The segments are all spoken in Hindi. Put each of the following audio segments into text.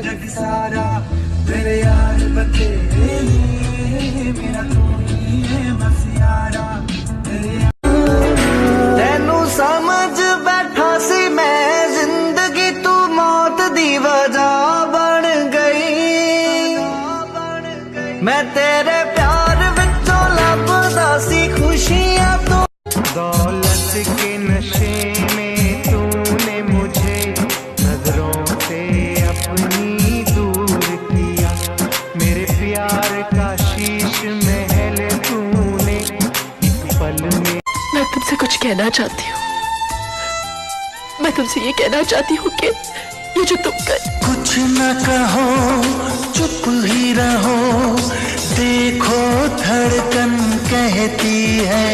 जग सारा तेरे यार बतेरे मेरा तू ही है बस यारा तेनू समझ बैठा सी मैं जिंदगी तू मौत दी वजह बन गई मैं तेरे प्यार विचों लभदा सी खुशियां तो दौलत के नशे में तूने मुझे नजरों से अपनी दूर किया मेरे प्यार का शीश महल तूने एक पल में मैं तुमसे कुछ कहना चाहती हूँ मैं तुमसे ये कहना चाहती हूँ कि ये जो तुम कर कुछ न कहो चुप ही रहो देखो धड़कन कहती है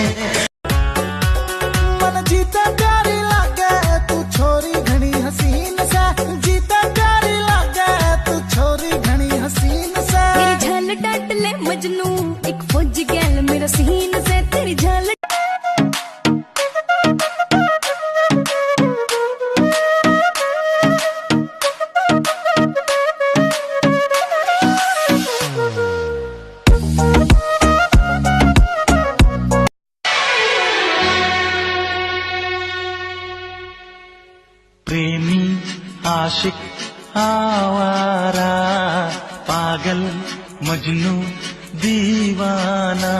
मन जीता प्यारी लागे तू छोरी घनी हसीन से जीता प्यारी लागे तू छोरी घनी हसीन से तेरी झाल डांट ले मजनू एक फौजी गैल मेरा सीन से तेरी झाल प्रेमी आशिक आवारा पागल मजनू दीवाना